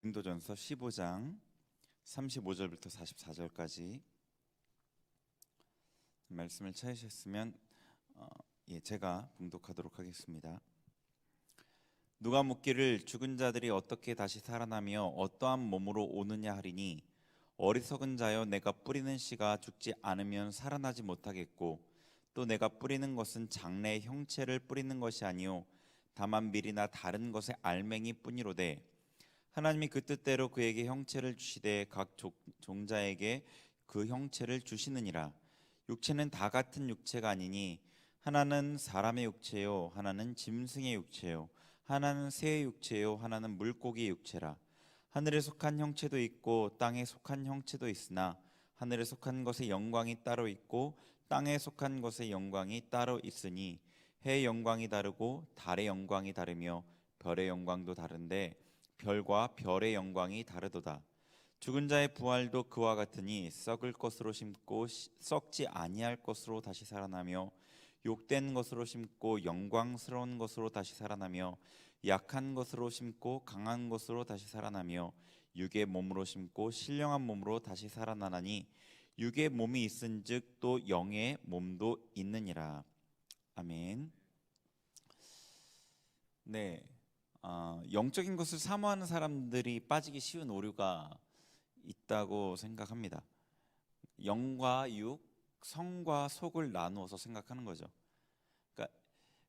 고린도전서 15장 35절부터 44절까지 말씀을 찾으셨으면 제가 봉독하도록 하겠습니다. 누가 묻기를 죽은 자들이 어떻게 다시 살아나며 어떠한 몸으로 오느냐 하리니, 어리석은 자여, 내가 뿌리는 씨가 죽지 않으면 살아나지 못하겠고, 또 내가 뿌리는 것은 장래의 형체를 뿌리는 것이 아니요 다만 밀이나 다른 것의 알맹이 뿐이로되, 하나님이 그 뜻대로 그에게 형체를 주시되 각 종자에게 그 형체를 주시느니라. 육체는 다 같은 육체가 아니니, 하나는 사람의 육체요 하나는 짐승의 육체요 하나는 새의 육체요 하나는 물고기의 육체라. 하늘에 속한 형체도 있고 땅에 속한 형체도 있으나, 하늘에 속한 것의 영광이 따로 있고 땅에 속한 것의 영광이 따로 있으니, 해의 영광이 다르고 달의 영광이 다르며 별의 영광도 다른데 별과 별의 영광이 다르도다. 죽은 자의 부활도 그와 같으니, 썩을 것으로 심고 썩지 아니할 것으로 다시 살아나며, 욕된 것으로 심고 영광스러운 것으로 다시 살아나며, 약한 것으로 심고 강한 것으로 다시 살아나며, 육의 몸으로 심고 신령한 몸으로 다시 살아나나니, 육의 몸이 있은즉 또 영의 몸도 있느니라. 아멘. 네, 영적인 것을 사모하는 사람들이 빠지기 쉬운 오류가 있다고 생각합니다. 영과 육, 성과 속을 나누어서 생각하는 거죠. 그러니까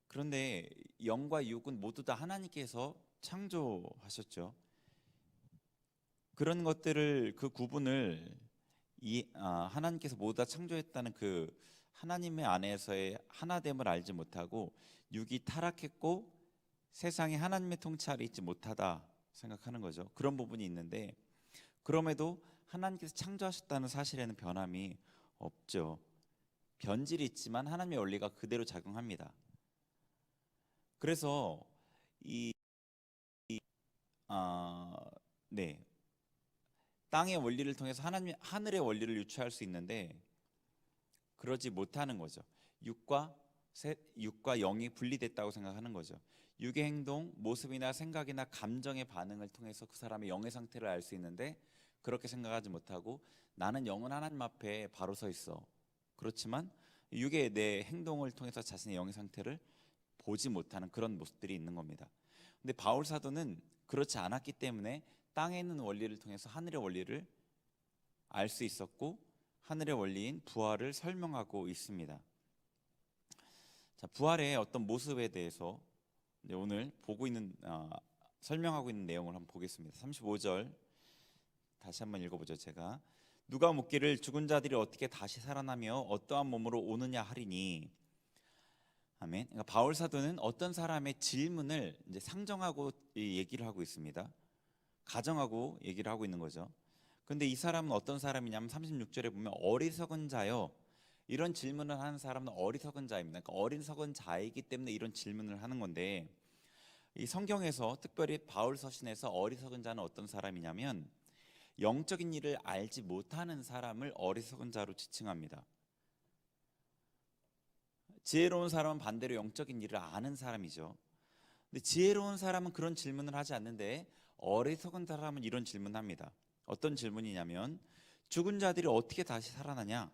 그런데 영과 육은 모두 다 하나님께서 창조하셨죠. 그런 것들을, 그 구분을 하나님께서 모두 다 창조했다는 그 하나님의 안에서의 하나됨을 알지 못하고, 육이 타락했고 세상에 하나님의 통치 아래 있지 못하다 생각하는 거죠. 그런 부분이 있는데, 그럼에도 하나님께서 창조하셨다는 사실에는 변함이 없죠. 변질이 있지만 하나님의 원리가 그대로 작용합니다. 그래서 이 아, 네, 땅의 원리를 통해서 하나님 하늘의 원리를 유추할 수 있는데 그러지 못하는 거죠. 육과 영이 분리됐다고 생각하는 거죠. 육의 행동, 모습이나 생각이나 감정의 반응을 통해서 그 사람의 영의 상태를 알 수 있는데, 그렇게 생각하지 못하고 나는 영은 하나님 앞에 바로 서 있어. 그렇지만 육의 내 행동을 통해서 자신의 영의 상태를 보지 못하는 그런 모습들이 있는 겁니다. 근데 바울 사도는 그렇지 않았기 때문에 땅에 있는 원리를 통해서 하늘의 원리를 알 수 있었고, 하늘의 원리인 부활을 설명하고 있습니다. 자, 부활의 어떤 모습에 대해서 오늘 설명하고 있는 내용을 한번 보겠습니다. 35절 다시 한번 읽어보죠. 제가 누가 묻기를 죽은 자들이 어떻게 다시 살아나며 어떠한 몸으로 오느냐 하리니. 아멘. 그러니까 바울 사도는 어떤 사람의 질문을 이제 상정하고 얘기를 하고 있습니다. 가정하고 얘기를 하고 있는 거죠. 근데 이 사람은 어떤 사람이냐면 36절에 보면 어리석은 자요, 이런 질문을 하는 사람은 어리석은 자입니다. 그러니까 어리석은 자이기 때문에 이런 질문을 하는 건데, 이 성경에서 특별히 바울 서신에서 어리석은 자는 어떤 사람이냐면 영적인 일을 알지 못하는 사람을 어리석은 자로 지칭합니다. 지혜로운 사람은 반대로 영적인 일을 아는 사람이죠. 근데 지혜로운 사람은 그런 질문을 하지 않는데, 어리석은 사람은 이런 질문합니다. 어떤 질문이냐면, 죽은 자들이 어떻게 다시 살아나냐,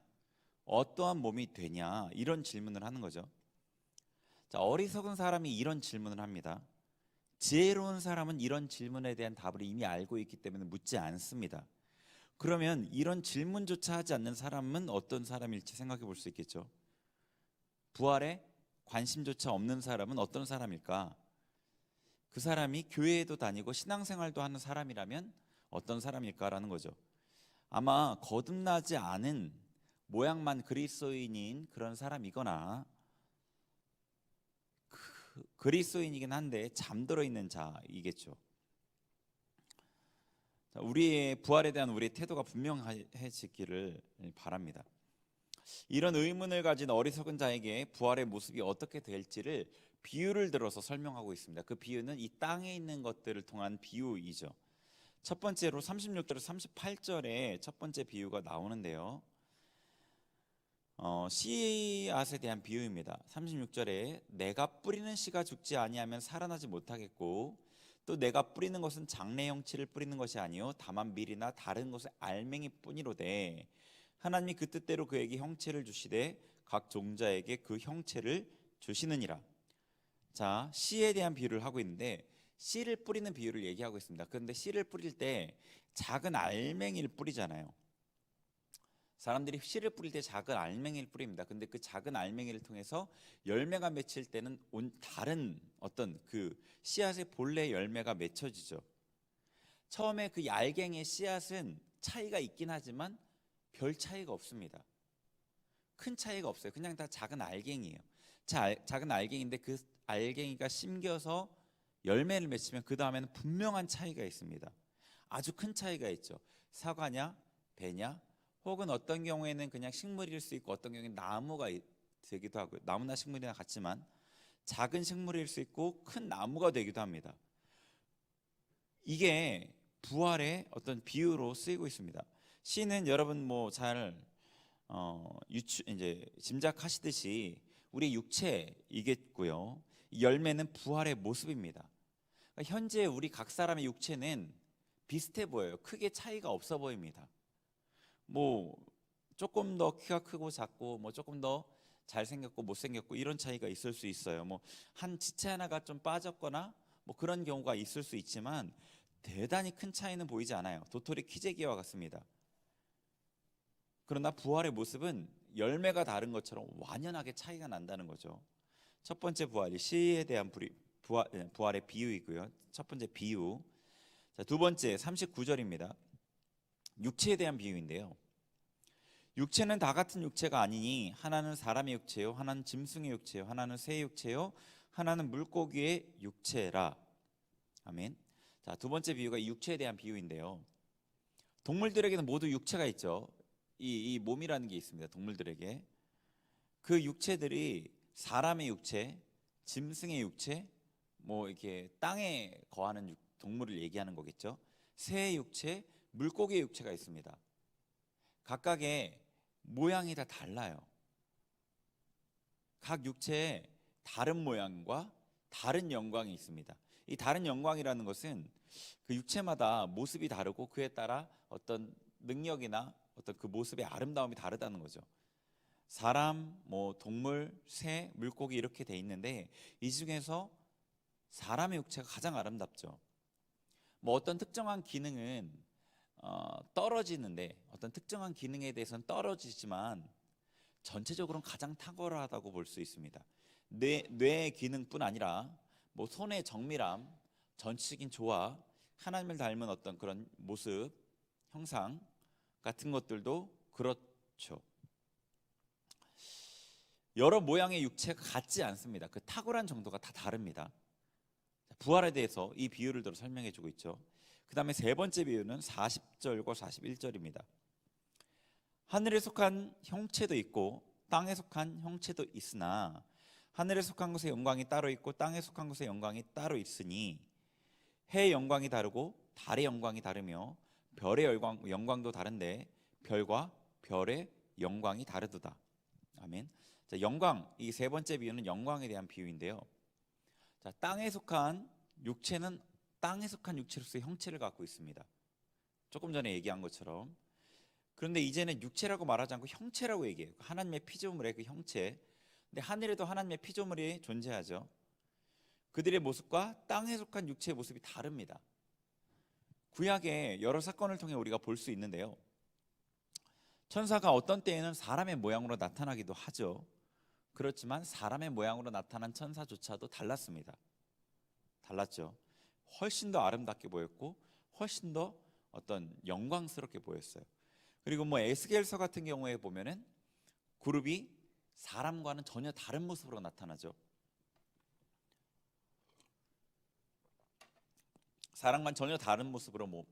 어떠한 몸이 되냐, 이런 질문을 하는 거죠. 자, 어리석은 사람이 이런 질문을 합니다. 지혜로운 사람은 이런 질문에 대한 답을 이미 알고 있기 때문에 묻지 않습니다. 그러면 이런 질문조차 하지 않는 사람은 어떤 사람일지 생각해 볼 수 있겠죠. 부활에 관심조차 없는 사람은 어떤 사람일까? 그 사람이 교회에도 다니고 신앙생활도 하는 사람이라면 어떤 사람일까라는 거죠. 아마 거듭나지 않은 모양만 그리스도인인 그런 사람이거나, 그리스도인이긴 한데 잠들어 있는 자이겠죠. 우리의 부활에 대한 우리의 태도가 분명해지기를 바랍니다. 이런 의문을 가진 어리석은 자에게 부활의 모습이 어떻게 될지를 비유를 들어서 설명하고 있습니다. 그 비유는 이 땅에 있는 것들을 통한 비유이죠. 첫 번째로 36절 38절에 첫 번째 비유가 나오는데요, 씨앗에 대한 비유입니다. 36절에 내가 뿌리는 씨가 죽지 아니하면 살아나지 못하겠고, 또 내가 뿌리는 것은 장래 형체를 뿌리는 것이 아니요 다만 밀이나 다른 것의 알맹이 뿐이로되 하나님이 그 뜻대로 그에게 형체를 주시되 각 종자에게 그 형체를 주시느니라. 자, 씨에 대한 비유를 하고 있는데 씨를 뿌리는 비유를 얘기하고 있습니다. 그런데 씨를 뿌릴 때 작은 알맹이를 뿌리잖아요. 사람들이 씨를 뿌릴 때 작은 알맹이를 뿌립니다. 근데 그 작은 알맹이를 통해서 열매가 맺힐 때는 다른 어떤 그 씨앗의 본래 열매가 맺혀지죠. 처음에 그 얄갱이의 씨앗은 차이가 있긴 하지만 별 차이가 없습니다. 큰 차이가 없어요. 그냥 다 작은 알갱이에요. 작은 알갱이인데 그 알갱이가 심겨서 열매를 맺히면 그 다음에는 분명한 차이가 있습니다. 아주 큰 차이가 있죠. 사과냐, 배냐, 혹은 어떤 경우에는 그냥 식물일 수 있고 어떤 경우에는 나무가 되기도 하고요. 나무나 식물이나 같지만 작은 식물일 수 있고 큰 나무가 되기도 합니다. 이게 부활의 어떤 비유로 쓰이고 있습니다. 씨는 여러분 뭐 잘 이제 짐작하시듯이 우리 육체이겠고요. 열매는 부활의 모습입니다. 그러니까 현재 우리 각 사람의 육체는 비슷해 보여요. 크게 차이가 없어 보입니다. 뭐 조금 더 키가 크고 작고 뭐 조금 더 잘생겼고 못생겼고 이런 차이가 있을 수 있어요. 뭐 한 지체 하나가 좀 빠졌거나 뭐 그런 경우가 있을 수 있지만 대단히 큰 차이는 보이지 않아요. 도토리 키재기와 같습니다. 그러나 부활의 모습은 열매가 다른 것처럼 완연하게 차이가 난다는 거죠. 첫 번째 부활이 씨에 대한 부활의 비유이고요. 첫 번째 비유. 자, 두 번째 39절입니다. 육체에 대한 비유인데요. 육체는 다 같은 육체가 아니니 하나는 사람의 육체요, 하나는 짐승의 육체요, 하나는 새의 육체요, 하나는 물고기의 육체라. 아멘. 자, 두 번째 비유가 육체에 대한 비유인데요. 동물들에게는 모두 육체가 있죠. 이 몸이라는 게 있습니다. 동물들에게 그 육체들이 사람의 육체, 짐승의 육체, 뭐 이렇게 땅에 거하는 동물을 얘기하는 거겠죠. 새의 육체, 물고기의 육체가 있습니다. 각각의 모양이 다 달라요. 각 육체에 다른 모양과 다른 영광이 있습니다. 이 다른 영광이라는 것은 그 육체마다 모습이 다르고 그에 따라 어떤 능력이나 어떤 그 모습의 아름다움이 다르다는 거죠. 사람, 뭐 동물, 새, 물고기 이렇게 돼 있는데 이 중에서 사람의 육체가 가장 아름답죠. 뭐 어떤 특정한 기능은 떨어지는데 어떤 특정한 기능에 대해서는 떨어지지만 전체적으로는 가장 탁월하다고 볼 수 있습니다. 뇌의 기능뿐 아니라 뭐 손의 정밀함, 전체적인 조화, 하나님을 닮은 어떤 그런 모습, 형상 같은 것들도 그렇죠. 여러 모양의 육체가 같지 않습니다. 그 탁월한 정도가 다 다릅니다. 부활에 대해서 이 비유를 들어 설명해 주고 있죠. 그 다음에 세 번째 비유는 40절과 41절입니다. 하늘에 속한 형체도 있고 땅에 속한 형체도 있으나 하늘에 속한 것의 영광이 따로 있고 땅에 속한 것의 영광이 따로 있으니 해의 영광이 다르고 달의 영광이 다르며 별의 영광도 다른데 별과 별의 영광이 다르도다. 아멘. 자, 영광, 이 세 번째 비유는 영광에 대한 비유인데요. 자, 땅에 속한 육체는 땅에 속한 육체로서의 형체를 갖고 있습니다. 조금 전에 얘기한 것처럼. 그런데 이제는 육체라고 말하지 않고 형체라고 얘기해요. 하나님의 피조물의 그 형체. 근데 하늘에도 하나님의 피조물이 존재하죠. 그들의 모습과 땅에 속한 육체의 모습이 다릅니다. 구약의 여러 사건을 통해 우리가 볼 수 있는데요. 천사가 어떤 때에는 사람의 모양으로 나타나기도 하죠. 그렇지만 사람의 모양으로 나타난 천사조차도 달랐죠. 훨씬 더 아름답게 보였고 훨씬 더 어떤 영광스럽게 보였어요. 그리고 뭐 에스겔서 같은 경우에 보면은 그룹이 사람과는 전혀 다른 모습으로 나타나죠. 사람과는 전혀 다른 모습으로 뭐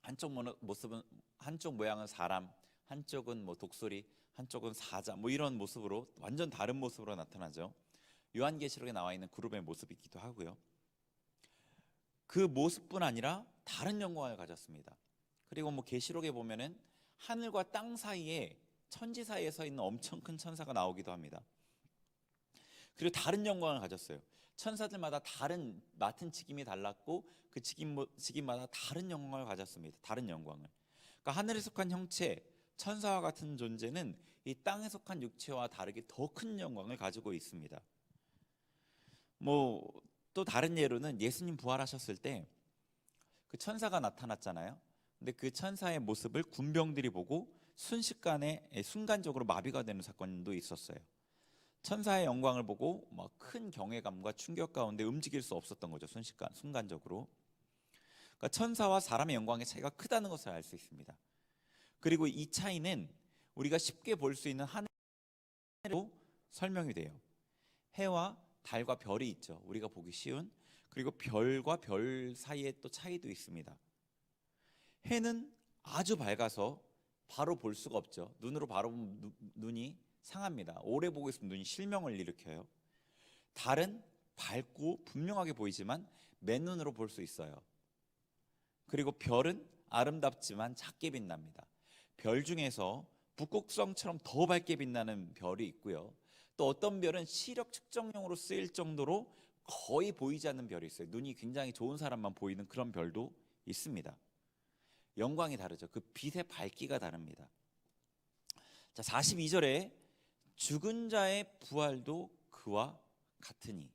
한쪽 모양은 사람, 한쪽은 뭐 독수리, 한쪽은 사자, 뭐 이런 모습으로 완전 다른 모습으로 나타나죠. 요한계시록에 나와 있는 그룹의 모습이기도 하고요. 그 모습뿐 아니라 다른 영광을 가졌습니다. 그리고 뭐 계시록에 보면은 하늘과 땅 사이에 천지 사이에 서 있는 엄청 큰 천사가 나오기도 합니다. 그리고 다른 영광을 가졌어요. 천사들마다 다른 맡은 직임이 달랐고 그 직임마다 다른 영광을 가졌습니다. 다른 영광을. 그러니까 하늘에 속한 형체, 천사와 같은 존재는 이 땅에 속한 육체와 다르게 더 큰 영광을 가지고 있습니다. 또 다른 예로는 예수님 부활하셨을 때 그 천사가 나타났잖아요. 근데 그 천사의 모습을 군병들이 보고 순식간에 순간적으로 마비가 되는 사건도 있었어요. 천사의 영광을 보고 막 큰 경외감과 충격 가운데 움직일 수 없었던 거죠. 순간적으로. 그러니까 천사와 사람의 영광의 차이가 크다는 것을 알 수 있습니다. 그리고 이 차이는 우리가 쉽게 볼 수 있는 하늘로 설명이 돼요. 해와 달과 별이 있죠. 우리가 보기 쉬운. 그리고 별과 별 사이에 또 차이도 있습니다. 해는 아주 밝아서 바로 볼 수가 없죠. 눈으로 바로 보면 눈이 상합니다. 오래 보고 있으면 눈이 실명을 일으켜요. 달은 밝고 분명하게 보이지만 맨눈으로 볼 수 있어요. 그리고 별은 아름답지만 작게 빛납니다. 별 중에서 북극성처럼 더 밝게 빛나는 별이 있고요. 또 어떤 별은 시력 측정용으로 쓰일 정도로 거의 보이지 않는 별이 있어요. 눈이 굉장히 좋은 사람만 보이는 그런 별도 있습니다. 영광이 다르죠. 그 빛의 밝기가 다릅니다. 자, 42절에 죽은 자의 부활도 그와 같으니.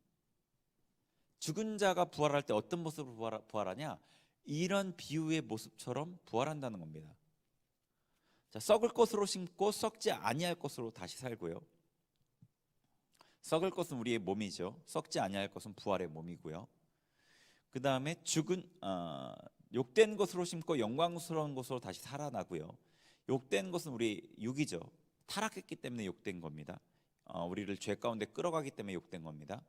죽은 자가 부활할 때 어떤 모습으로 부활하냐? 이런 비유의 모습처럼 부활한다는 겁니다. 자, 썩을 것으로 심고 썩지 아니할 것으로 다시 살고요. 썩을 것은 우리의 몸이죠. 썩지 아니할 것은 부활의 몸이고요. 그 다음에 욕된 것으로 심고 영광스러운 것으로 다시 살아나고요. 욕된 것은 우리 육이죠. 타락했기 때문에 욕된 겁니다. 우리를 죄 가운데 끌어가기 때문에 욕된 겁니다.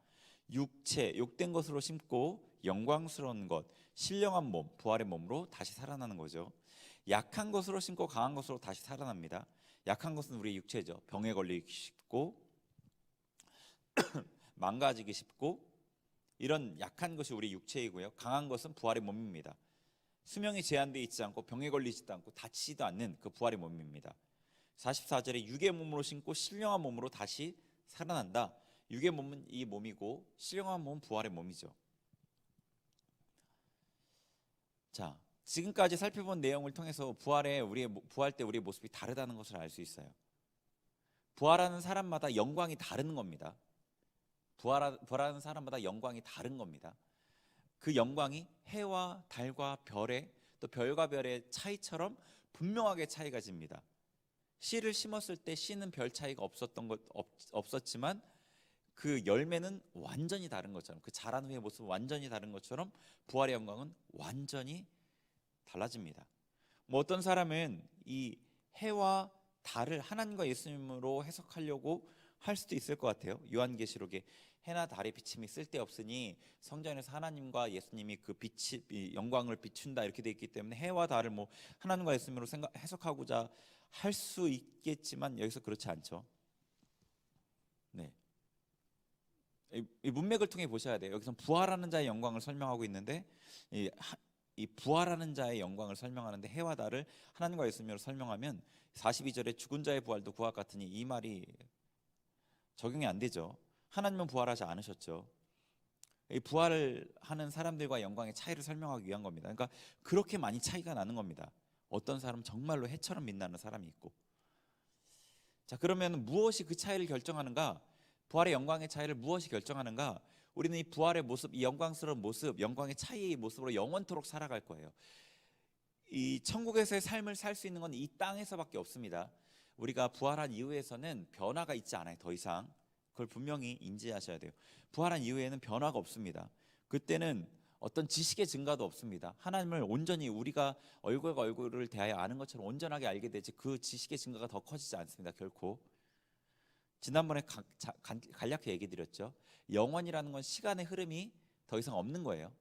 육체, 욕된 것으로 심고 영광스러운 것, 신령한 몸, 부활의 몸으로 다시 살아나는 거죠. 약한 것으로 심고 강한 것으로 다시 살아납니다. 약한 것은 우리의 육체죠. 병에 걸리기 쉽고 망가지기 쉽고 이런 약한 것이 우리 육체이고요. 강한 것은 부활의 몸입니다. 수명이 제한되어 있지 않고 병에 걸리지도 않고 다치지도 않는 그 부활의 몸입니다. 44절에 육의 몸으로 심고 신령한 몸으로 다시 살아난다. 육의 몸은 이 몸이고 신령한 몸은 부활의 몸이죠. 자, 지금까지 살펴본 내용을 통해서 부활 때 우리의 모습이 다르다는 것을 알 수 있어요. 부활하는 사람마다 영광이 다른 겁니다. 부활하는 사람마다 영광이 다른 겁니다. 그 영광이 해와 달과 별의 또 별과 별의 차이처럼 분명하게 차이가 집니다. 씨를 심었을 때 씨는 별 차이가 없었지만 그 열매는 완전히 다른 것처럼, 그 자란 후의 모습은 완전히 다른 것처럼 부활의 영광은 완전히 달라집니다. 어떤 사람은 이 해와 달을 하나님과 예수님으로 해석하려고 할 수도 있을 것 같아요. 요한계시록에 해나 달의 비침이 쓸데없으니 성전에서 하나님과 예수님이 그 영광을 비춘다 이렇게 돼 있기 때문에 해와 달을 하나님과 예수님으로 해석하고자 할 수 있겠지만 여기서 그렇지 않죠. 네. 이 문맥을 통해 보셔야 돼요. 여기서 부활하는 자의 영광을 설명하고 있는데 이 부활하는 자의 영광을 설명하는데 해와 달을 하나님과 예수님으로 설명하면 42절에 죽은 자의 부활도 그와 같으니 이 말이 적용이 안 되죠. 하나님은 부활하지 않으셨죠. 이 부활을 하는 사람들과 영광의 차이를 설명하기 위한 겁니다. 그러니까 그렇게 많이 차이가 나는 겁니다. 어떤 사람은 정말로 해처럼 빛나는 사람이 있고. 자, 그러면 무엇이 그 차이를 결정하는가? 부활의 영광의 차이를 무엇이 결정하는가? 우리는 이 부활의 모습, 이 영광스러운 모습, 영광의 차이의 모습으로 영원토록 살아갈 거예요. 이 천국에서의 삶을 살 수 있는 건 이 땅에서밖에 없습니다. 우리가 부활한 이후에서는 변화가 있지 않아요. 더 이상. 그걸 분명히 인지하셔야 돼요. 부활한 이후에는 변화가 없습니다. 그때는 어떤 지식의 증가도 없습니다. 하나님을 온전히 우리가 얼굴과 얼굴을 대하여 아는 것처럼 온전하게 알게 되지 그 지식의 증가가 더 커지지 않습니다. 결코. 지난번에 간략히 얘기 드렸죠. 영원이라는 건 시간의 흐름이 더 이상 없는 거예요.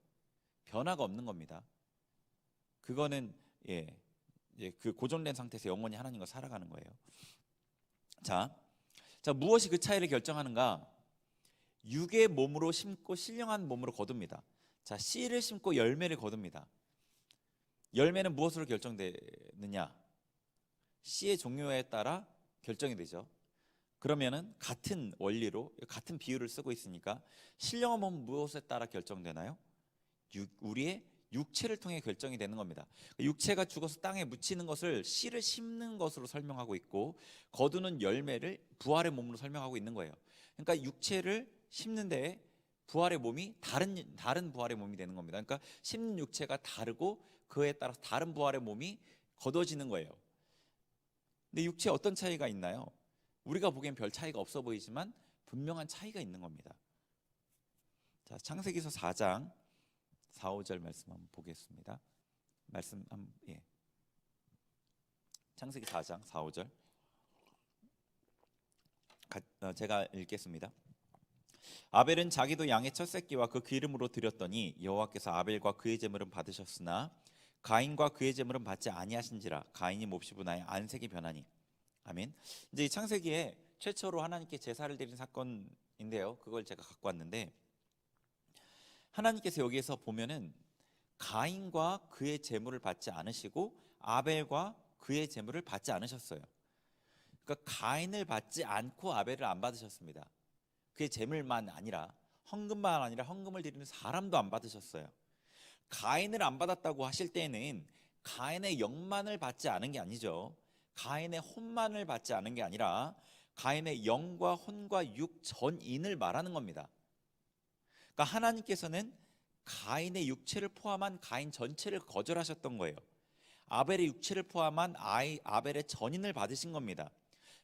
변화가 없는 겁니다. 그거는 그 고정된 상태에서 영원히 하나님과 살아가는 거예요. 자, 무엇이 그 차이를 결정하는가? 육의 몸으로 심고 신령한 몸으로 거둡니다. 자, 씨를 심고 열매를 거둡니다. 열매는 무엇으로 결정되느냐? 씨의 종류에 따라 결정이 되죠. 그러면은 같은 원리로 같은 비유를 쓰고 있으니까 신령한 몸은 무엇에 따라 결정되나요? 우리의 육체를 통해 결정이 되는 겁니다. 육체가 죽어서 땅에 묻히는 것을 씨를 심는 것으로 설명하고 있고, 거두는 열매를 부활의 몸으로 설명하고 있는 거예요. 그러니까 육체를 심는데 부활의 몸이 다른 부활의 몸이 되는 겁니다. 그러니까 심는 육체가 다르고 그에 따라서 다른 부활의 몸이 거둬지는 거예요. 근데 육체에 어떤 차이가 있나요? 우리가 보기엔 별 차이가 없어 보이지만 분명한 차이가 있는 겁니다. 자, 창세기서 4장 4, 5절 말씀 한번 보겠습니다. 창세기 4장 4, 5절 제가 읽겠습니다. 아벨은 자기도 양의 첫 새끼와 그 기름으로 드렸더니 여호와께서 아벨과 그의 제물은 받으셨으나 가인과 그의 제물은 받지 아니하신지라. 가인이 몹시 분하여 안색이 변하니. 아멘. 이제 이 창세기에 최초로 하나님께 제사를 드린 사건인데요, 그걸 제가 갖고 왔는데, 하나님께서 여기에서 보면은 가인과 그의 제물을 받지 않으시고 아벨과 그의 제물을 받지 않으셨어요. 그러니까 가인을 받지 않고 아벨을 안 받으셨습니다. 그의 제물만 아니라 헌금만 아니라 헌금을 드리는 사람도 안 받으셨어요. 가인을 안 받았다고 하실 때는 가인의 영만을 받지 않은 게 아니죠. 가인의 혼만을 받지 않은 게 아니라 가인의 영과 혼과 육 전인을 말하는 겁니다. 그러니까 하나님께서는 가인의 육체를 포함한 가인 전체를 거절하셨던 거예요. 아벨의 육체를 포함한 아벨의 전인을 받으신 겁니다.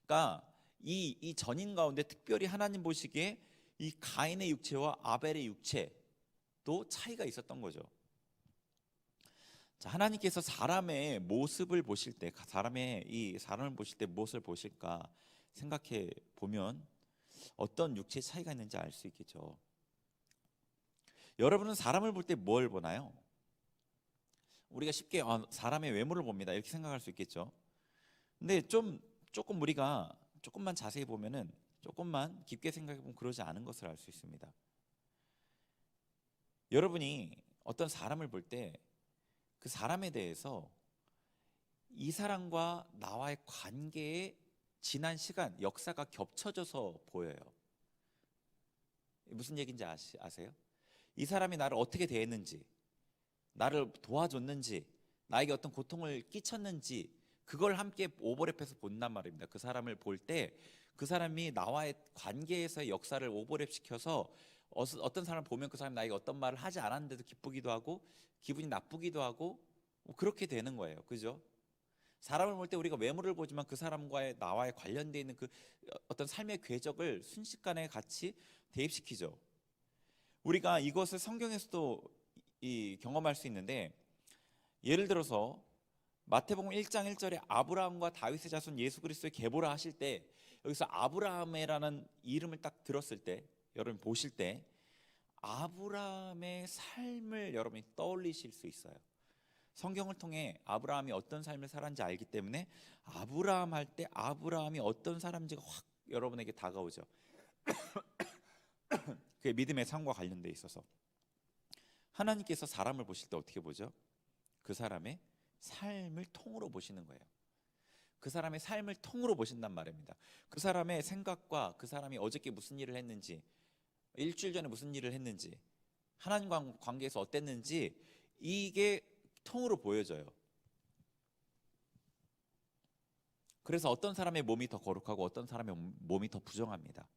그러니까 이 전인 가운데 특별히 하나님 보시기에 이 가인의 육체와 아벨의 육체도 차이가 있었던 거죠. 자, 하나님께서 사람의 모습을 보실 때, 사람을 보실 때 무엇을 보실까 생각해 보면 어떤 육체 차이가 있는지 알 수 있겠죠. 여러분은 사람을 볼 때 뭘 보나요? 우리가 쉽게 사람의 외모를 봅니다, 이렇게 생각할 수 있겠죠. 근데 조금 우리가 조금만 자세히 보면은, 조금만 깊게 생각해 보면 그러지 않은 것을 알 수 있습니다. 여러분이 어떤 사람을 볼 때 그 사람에 대해서 이 사람과 나와의 관계에 지난 시간, 역사가 겹쳐져서 보여요. 무슨 얘기인지 아세요? 이 사람이 나를 어떻게 대했는지, 나를 도와줬는지, 나에게 어떤 고통을 끼쳤는지, 그걸 함께 오버랩해서 본단 말입니다. 그 사람을 볼 때 그 사람이 나와의 관계에서의 역사를 오버랩시켜서 어떤 사람을 보면 그 사람이 나에게 어떤 말을 하지 않았는데도 기쁘기도 하고 기분이 나쁘기도 하고 그렇게 되는 거예요. 그죠? 사람을 볼 때 우리가 외모를 보지만 그 사람과의 나와의 관련되어 있는 그 어떤 삶의 궤적을 순식간에 같이 대입시키죠. 우리가 이것을 성경에서도 경험할 수 있는데, 예를 들어서 마태복음 1장 1절에 아브라함과 다윗의 자손 예수 그리스도의 계보라 하실 때, 여기서 아브라함이라는 이름을 딱 들었을 때, 여러분 보실 때 아브라함의 삶을 여러분이 떠올리실 수 있어요. 성경을 통해 아브라함이 어떤 삶을 살았는지 알기 때문에 아브라함 할 때 아브라함이 어떤 사람인지가 확 여러분에게 다가오죠. 그게 믿음의 삶과 관련돼 있어서. 하나님께서 사람을 보실 때 어떻게 보죠? 그 사람의 삶을 통으로 보시는 거예요. 그 사람의 삶을 통으로 보신단 말입니다. 그 사람의 생각과 그 사람이 어저께 무슨 일을 했는지, 일주일 전에 무슨 일을 했는지, 하나님과 관계에서 어땠는지, 이게 통으로 보여져요. 그래서 어떤 사람의 몸이 더 거룩하고 어떤 사람의 몸이 더 부정합니다.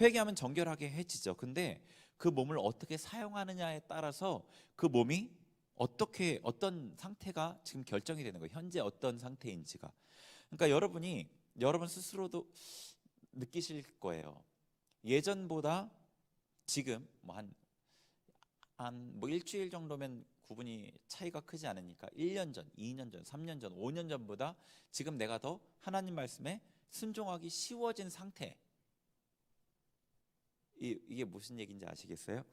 회개하면 정결하게 해지죠. 근데 그 몸을 어떻게 사용하느냐에 따라서 그 몸이 어떤 상태가 지금 결정이 되는 거예요. 현재 어떤 상태인지가. 그러니까 여러분 스스로도 느끼실 거예요. 예전보다 지금 한 일주일 정도면 구분이 차이가 크지 않으니까 1년 전, 2년 전, 3년 전, 5년 전보다 지금 내가 더 하나님 말씀에 순종하기 쉬워진 상태. 이게 무슨 얘기인지 아시겠어요?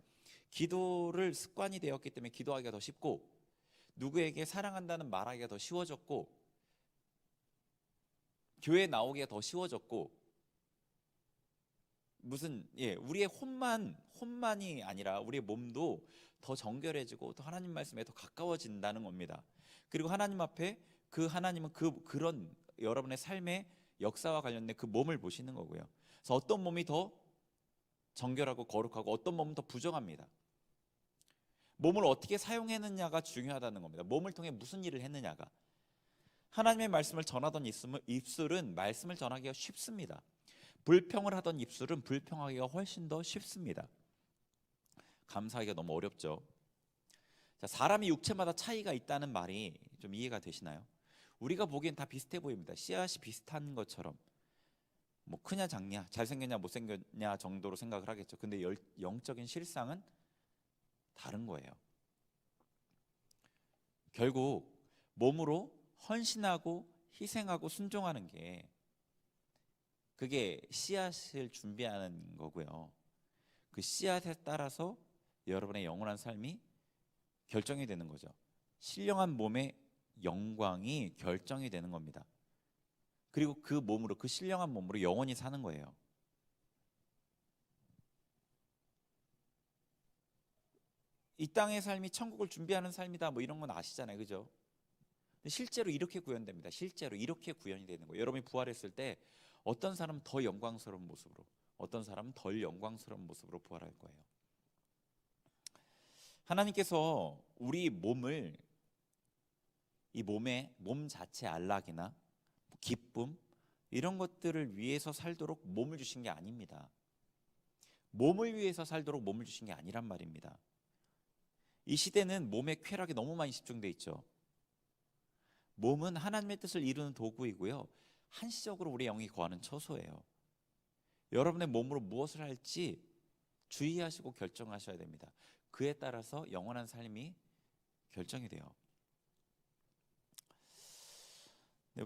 기도를 습관이 되었기 때문에 기도하기가 더 쉽고, 누구에게 사랑한다는 말하기가 더 쉬워졌고, 교회 나오기가 더 쉬워졌고, 우리의 혼만이 아니라 우리의 몸도 더 정결해지고 또 하나님 말씀에 더 가까워진다는 겁니다. 그리고 하나님 앞에 하나님은 그런 여러분의 삶의 역사와 관련된 그 몸을 보시는 거고요. 그래서 어떤 몸이 더 정결하고 거룩하고 어떤 몸은 더 부정합니다. 몸을 어떻게 사용했느냐가 중요하다는 겁니다. 몸을 통해 무슨 일을 했느냐가. 하나님의 말씀을 전하던 입술은 말씀을 전하기가 쉽습니다. 불평을 하던 입술은 불평하기가 훨씬 더 쉽습니다. 감사하기가 너무 어렵죠. 자, 사람이 육체마다 차이가 있다는 말이 좀 이해가 되시나요? 우리가 보기엔 다 비슷해 보입니다. 씨앗이 비슷한 것처럼 뭐 크냐 작냐, 잘생겼냐 못생겼냐 정도로 생각을 하겠죠. 근데 영적인 실상은 다른 거예요. 결국 몸으로 헌신하고 희생하고 순종하는 게 그게 씨앗을 준비하는 거고요. 그 씨앗에 따라서 여러분의 영원한 삶이 결정이 되는 거죠. 신령한 몸의 영광이 결정이 되는 겁니다. 그리고 그 몸으로, 그 신령한 몸으로 영원히 사는 거예요. 이 땅의 삶이 천국을 준비하는 삶이다 뭐 이런 건 아시잖아요, 그죠? 근데 실제로 이렇게 구현됩니다. 실제로 이렇게 구현이 되는 거예요. 여러분이 부활했을 때 어떤 사람은 더 영광스러운 모습으로, 어떤 사람은 덜 영광스러운 모습으로 부활할 거예요. 하나님께서 우리 몸을, 이 몸 자체 안락이나 기쁨 이런 것들을 위해서 살도록 몸을 주신 게 아닙니다. 몸을 위해서 살도록 몸을 주신 게 아니란 말입니다. 이 시대는 몸의 쾌락이 너무 많이 집중돼 있죠. 몸은 하나님의 뜻을 이루는 도구이고요, 한시적으로 우리 영이 거하는 처소예요. 여러분의 몸으로 무엇을 할지 주의하시고 결정하셔야 됩니다. 그에 따라서 영원한 삶이 결정이 돼요.